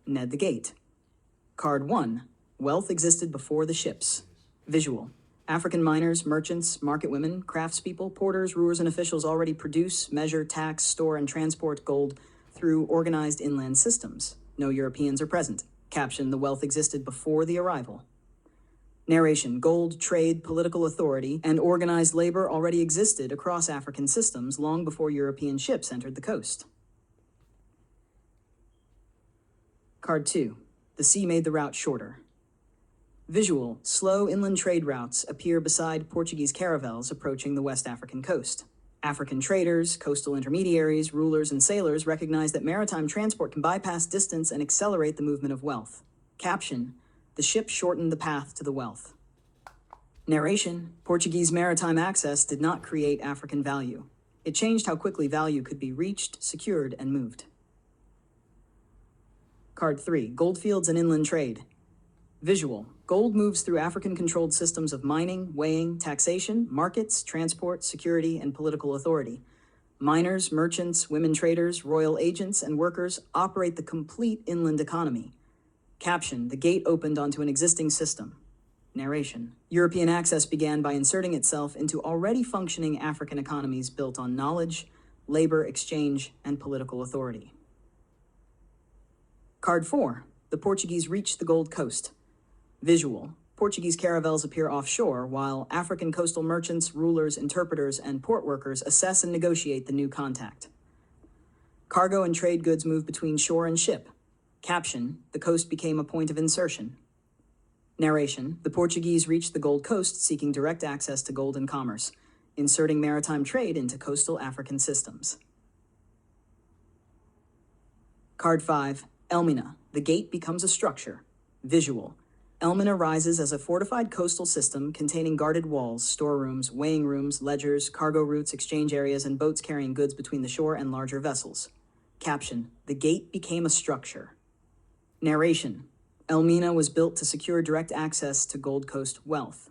Ned the Gate. Card 1. Wealth existed before the ships. Visual. African miners, merchants, market women, craftspeople, porters, rulers, and officials already produce, measure, tax, store, and transport gold through organized inland systems. No Europeans are present. Caption: the wealth existed before the arrival. Narration: gold, trade, political authority, and organized labor already existed across African systems long before European ships entered the coast. Card 2. The sea made the route shorter. Visual: slow inland trade routes appear beside Portuguese caravels approaching the West African coast. African traders, coastal intermediaries, rulers, and sailors recognize that maritime transport can bypass distance and accelerate the movement of wealth. Caption: the ship shortened the path to the wealth. Narration: Portuguese maritime access did not create African value. It changed how quickly value could be reached, secured, and moved. Card 3. Goldfields and inland trade. Visual: gold moves through African-controlled systems of mining, weighing, taxation, markets, transport, security, and political authority. Miners, merchants, women traders, royal agents, and workers operate the complete inland economy. Caption: the gate opened onto an existing system. Narration: European access began by inserting itself into already functioning African economies built on knowledge, labor exchange, and political authority. Card 4. The Portuguese reached the Gold Coast. Visual: Portuguese caravels appear offshore, while African coastal merchants, rulers, interpreters, and port workers assess and negotiate the new contact. Cargo and trade goods move between shore and ship. Caption: the coast became a point of insertion. Narration: the Portuguese reached the Gold Coast seeking direct access to gold and commerce, inserting maritime trade into coastal African systems. Card 5. Elmina: the gate becomes a structure. Visual: Elmina rises as a fortified coastal system containing guarded walls, storerooms, weighing rooms, ledgers, cargo routes, exchange areas, and boats carrying goods between the shore and larger vessels. Caption: the gate became a structure. Narration: Elmina was built to secure direct access to Gold Coast wealth.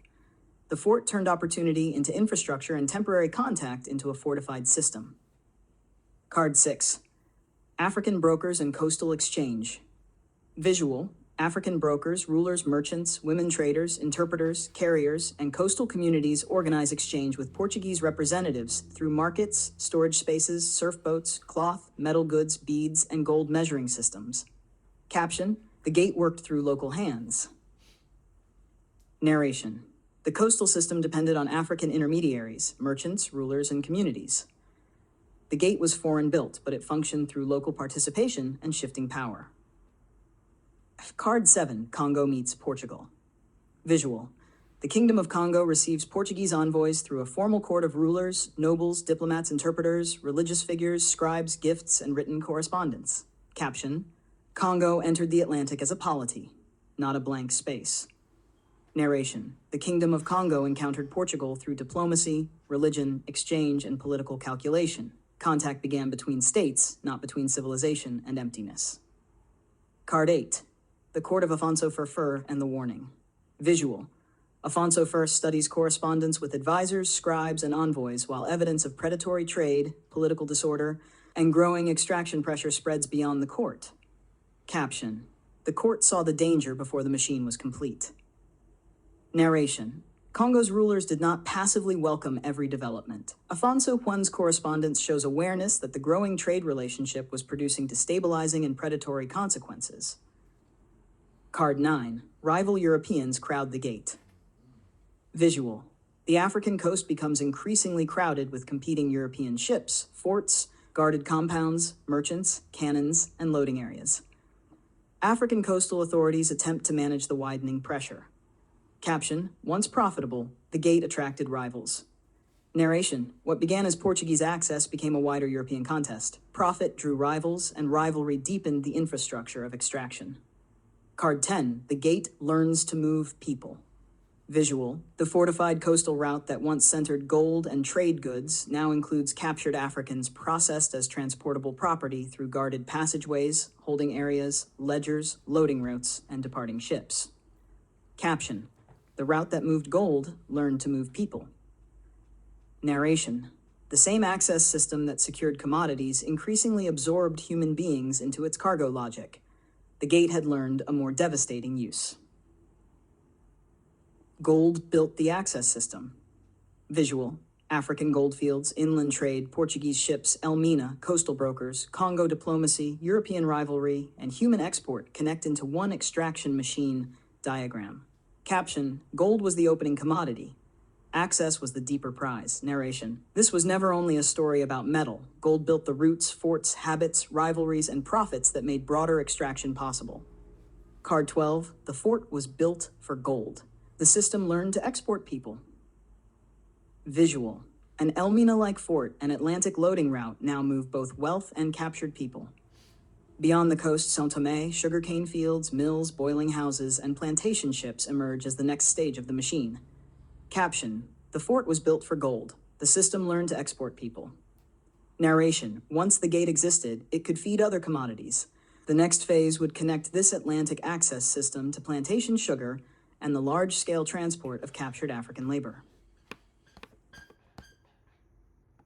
The fort turned opportunity into infrastructure and temporary contact into a fortified system. Card 6. African brokers and coastal exchange. Visual: African brokers, rulers, merchants, women traders, interpreters, carriers, and coastal communities organize exchange with Portuguese representatives through markets, storage spaces, surf boats, cloth, metal goods, beads, and gold measuring systems. Caption: the gate worked through local hands. Narration: the coastal system depended on African intermediaries, merchants, rulers, and communities. The gate was foreign built, but it functioned through local participation and shifting power. Card 7. Congo meets Portugal. Visual: the Kingdom of Congo receives Portuguese envoys through a formal court of rulers, nobles, diplomats, interpreters, religious figures, scribes, gifts, and written correspondence. Caption: Congo entered the Atlantic as a polity, not a blank space. Narration: the Kingdom of Congo encountered Portugal through diplomacy, religion, exchange, and political calculation. Contact began between states, not between civilization and emptiness. Card 8. The Court of Afonso Ferfer and the Warning. Visual: Afonso first studies correspondence with advisors, scribes, and envoys, while evidence of predatory trade, political disorder, and growing extraction pressure spreads beyond the court. Caption: the court saw the danger before the machine was complete. Narration: Congo's rulers did not passively welcome every development. Afonso Juan's correspondence shows awareness that the growing trade relationship was producing destabilizing and predatory consequences. Card 9. Rival Europeans crowd the gate. Visual: the African coast becomes increasingly crowded with competing European ships, forts, guarded compounds, merchants, cannons, and loading areas. African coastal authorities attempt to manage the widening pressure. Caption: once profitable, the gate attracted rivals. Narration: what began as Portuguese access became a wider European contest. Profit drew rivals, and rivalry deepened the infrastructure of extraction. Card 10. The gate learns to move people. Visual: the fortified coastal route that once centered gold and trade goods now includes captured Africans processed as transportable property through guarded passageways, holding areas, ledgers, loading routes, and departing ships. Caption: the route that moved gold learned to move people. Narration: the same access system that secured commodities increasingly absorbed human beings into its cargo logic. The gate had learned a more devastating use. Gold built the access system. Visual: African goldfields, inland trade, Portuguese ships, Elmina, coastal brokers, Congo diplomacy, European rivalry, and human export connect into one extraction machine diagram. Caption: Gold was the opening commodity. Access was the deeper prize. Narration: This was never only a story about metal. Gold built the roots, forts, habits, rivalries, and profits that made broader extraction possible. Card 12, the fort was built for gold. The system learned to export people. Visual: An Elmina-like fort and Atlantic loading route now move both wealth and captured people. Beyond the coast, São Tomé, sugarcane fields, mills, boiling houses, and plantation ships emerge as the next stage of the machine. Caption: The fort was built for gold. The system learned to export people. Narration: Once the gate existed, it could feed other commodities. The next phase would connect this Atlantic access system to plantation sugar and the large-scale transport of captured African labor.